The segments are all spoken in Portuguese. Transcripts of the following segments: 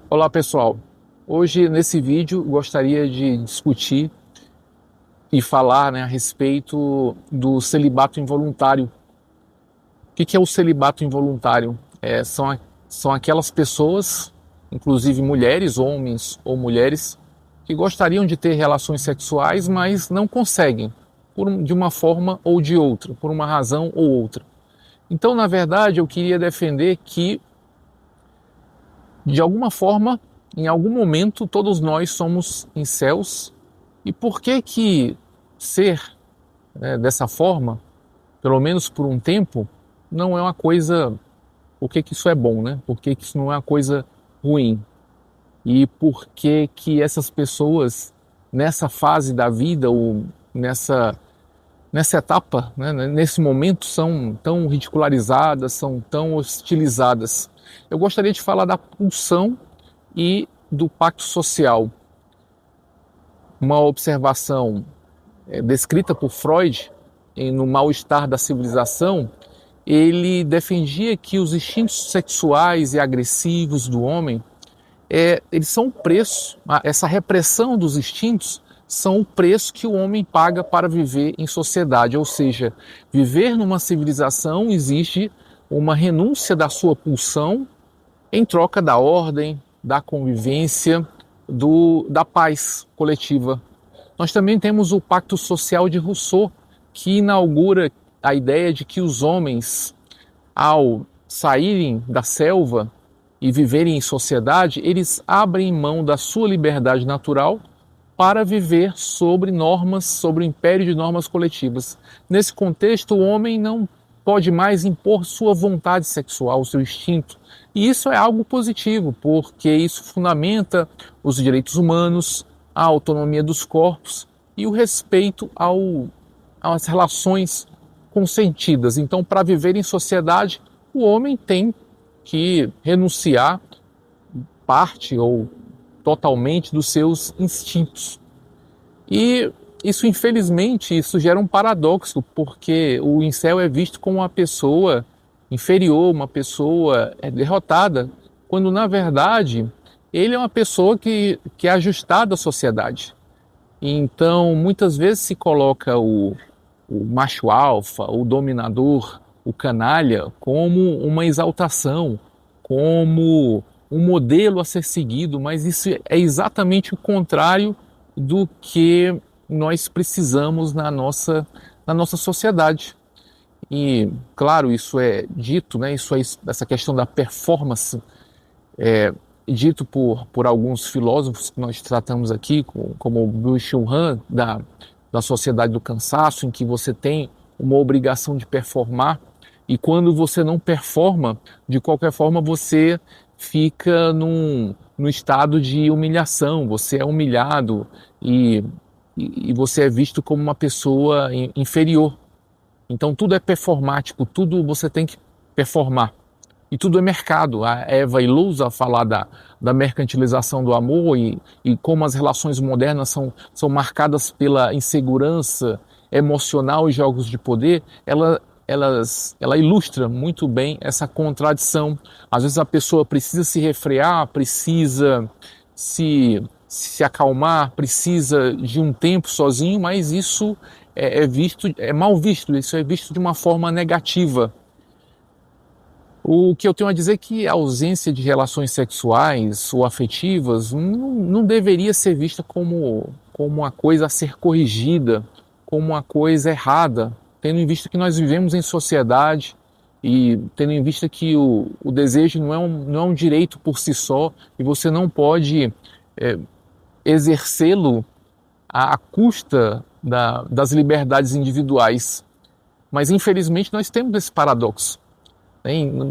Olá pessoal, hoje nesse vídeo gostaria de discutir e falar, a respeito do celibato involuntário. O que é o celibato involuntário? São aquelas pessoas, inclusive mulheres, homens ou mulheres, que gostariam de ter relações sexuais, mas não conseguem, de uma forma ou de outra, por uma razão ou outra. Então, na verdade, eu queria defender que, de alguma forma, em algum momento, todos nós somos incels. E por que que ser, dessa forma, pelo menos por um tempo, não é uma coisa... Por que que isso é bom, né? Por que que isso não é uma coisa ruim? E por que que essas pessoas, nessa fase da vida, ou nessa etapa, né, nesse momento, são tão ridicularizadas, são tão hostilizadas? Eu gostaria de falar da pulsão e do pacto social. Uma observação descrita por Freud no Mal-Estar da Civilização. Ele defendia que os instintos sexuais e agressivos do homem, eles são o preço, essa repressão dos instintos são o preço que o homem paga para viver em sociedade. Ou seja, viver numa civilização exige uma renúncia da sua pulsão em troca da ordem, da convivência, da paz coletiva. Nós também temos o Pacto Social de Rousseau, que inaugura a ideia de que os homens, ao saírem da selva e viverem em sociedade, eles abrem mão da sua liberdade natural para viver sobre normas, sobre o império de normas coletivas. Nesse contexto, o homem não pode mais impor sua vontade sexual, seu instinto. E isso é algo positivo, porque isso fundamenta os direitos humanos, a autonomia dos corpos e o respeito às relações consentidas. Então, para viver em sociedade, o homem tem que renunciar parte ou totalmente dos seus instintos. E isso, infelizmente, isso gera um paradoxo, porque o incel é visto como uma pessoa inferior, uma pessoa derrotada, quando, na verdade, ele é uma pessoa que é ajustada à sociedade. Então, muitas vezes se coloca o macho alfa, o dominador, o canalha, como uma exaltação, como um modelo a ser seguido, mas isso é exatamente o contrário do que nós precisamos na nossa sociedade. E, claro, isso é dito, essa questão da performance é dito por alguns filósofos que nós tratamos aqui, como o Byung-Chul Han, da sociedade do cansaço, em que você tem uma obrigação de performar, e quando você não performa, de qualquer forma você fica num estado de humilhação, você é humilhado e você é visto como uma pessoa inferior. Então tudo é performático, tudo você tem que performar. E tudo é mercado. A Eva Illouz a falar da mercantilização do amor e como as relações modernas são marcadas pela insegurança emocional e jogos de poder, ela ilustra muito bem essa contradição. Às vezes a pessoa precisa se refrear, precisa se acalmar, precisa de um tempo sozinho, mas isso é mal visto, isso é visto de uma forma negativa. O que eu tenho a dizer é que a ausência de relações sexuais ou afetivas não deveria ser vista como uma coisa a ser corrigida, como uma coisa errada, tendo em vista que nós vivemos em sociedade e tendo em vista que o desejo não é um direito por si só e você não pode exercê-lo à custa das liberdades individuais. Mas, infelizmente, nós temos esse paradoxo.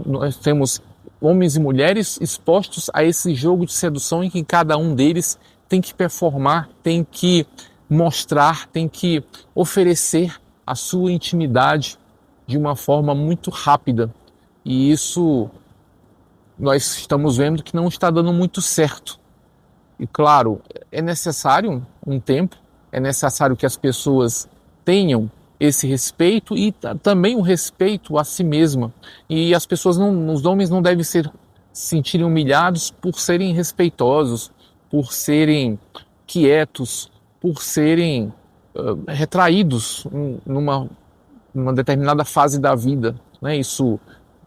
Nós temos homens e mulheres expostos a esse jogo de sedução em que cada um deles tem que performar, tem que mostrar, tem que oferecer a sua intimidade de uma forma muito rápida. E isso nós estamos vendo que não está dando muito certo. E claro, é necessário um tempo, é necessário que as pessoas tenham esse respeito e também o respeito a si mesma. E as pessoas os homens não devem ser se sentirem humilhados por serem respeitosos, por serem quietos, por serem retraídos numa determinada fase da vida, né? Isso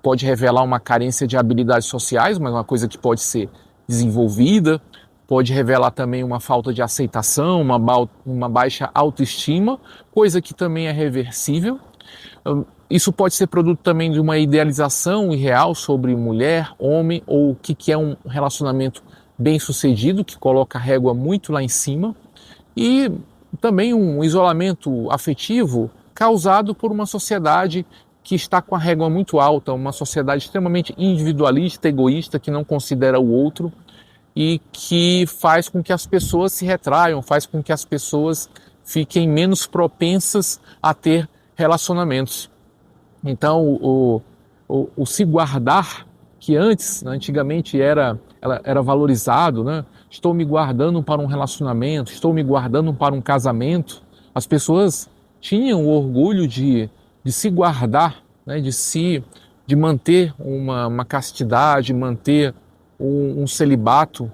pode revelar uma carência de habilidades sociais, mas uma coisa que pode ser desenvolvida, pode revelar também uma falta de aceitação, uma baixa autoestima, coisa que também é reversível. Isso pode ser produto também de uma idealização irreal sobre mulher, homem, ou o que é um relacionamento bem-sucedido, que coloca a régua muito lá em cima, e também um isolamento afetivo causado por uma sociedade que está com a régua muito alta, uma sociedade extremamente individualista, egoísta, que não considera o outro e que faz com que as pessoas se retraiam, faz com que as pessoas fiquem menos propensas a ter relacionamentos. Então, o se guardar, que antigamente era valorizado, né? Estou me guardando para um relacionamento, estou me guardando para um casamento. As pessoas tinham o orgulho de se guardar, né? De manter uma castidade, manter um celibato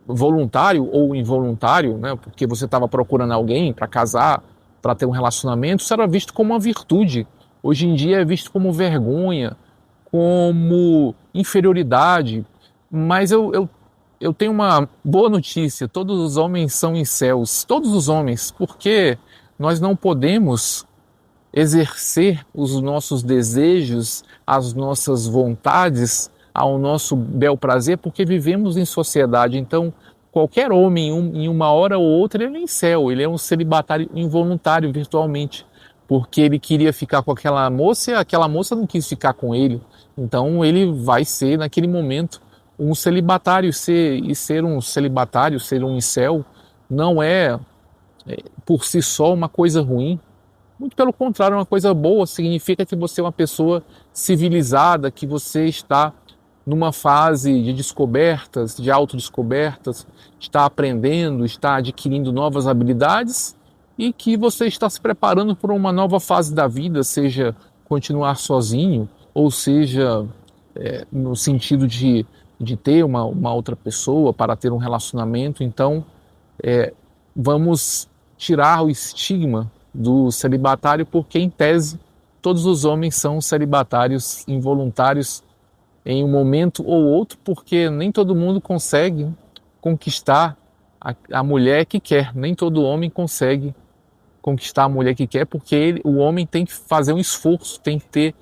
voluntário ou involuntário, né? Porque você estava procurando alguém para casar, para ter um relacionamento, isso era visto como uma virtude. Hoje em dia é visto como vergonha, como inferioridade. Mas eu tenho uma boa notícia: todos os homens são incels, todos os homens, porque nós não podemos exercer os nossos desejos, as nossas vontades ao nosso bel prazer, porque vivemos em sociedade. Então, qualquer homem, em uma hora ou outra, ele é incel, ele é um celibatário involuntário virtualmente, porque ele queria ficar com aquela moça e aquela moça não quis ficar com ele. Então, ele vai ser, naquele momento, um celibatário. E ser um celibatário, ser um incel, não é por si só uma coisa ruim. Muito pelo contrário, é uma coisa boa. Significa que você é uma pessoa civilizada, que você está numa fase de descobertas, de autodescobertas, está aprendendo, está adquirindo novas habilidades e que você está se preparando para uma nova fase da vida, seja continuar sozinho, ou seja, no sentido de ter uma outra pessoa para ter um relacionamento. Então, vamos tirar o estigma do celibatário, porque, em tese, todos os homens são celibatários involuntários em um momento ou outro, porque nem todo mundo consegue conquistar a mulher que quer, nem todo homem consegue conquistar a mulher que quer, porque o homem tem que fazer um esforço, tem que ter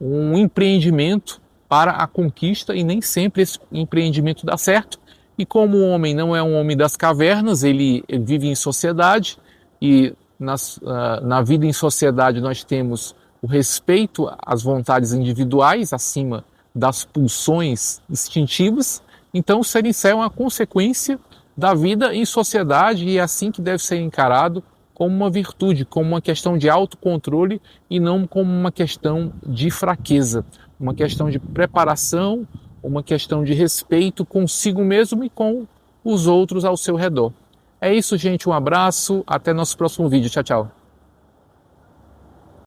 um empreendimento para a conquista, e nem sempre esse empreendimento dá certo. E como o homem não é um homem das cavernas, ele vive em sociedade, e na vida em sociedade nós temos o respeito às vontades individuais acima das pulsões instintivas. Então, ser incel é uma consequência da vida em sociedade, e é assim que deve ser encarado, como uma virtude, como uma questão de autocontrole e não como uma questão de fraqueza, uma questão de preparação, uma questão de respeito consigo mesmo e com os outros ao seu redor. É isso, gente, um abraço, até nosso próximo vídeo, tchau, tchau.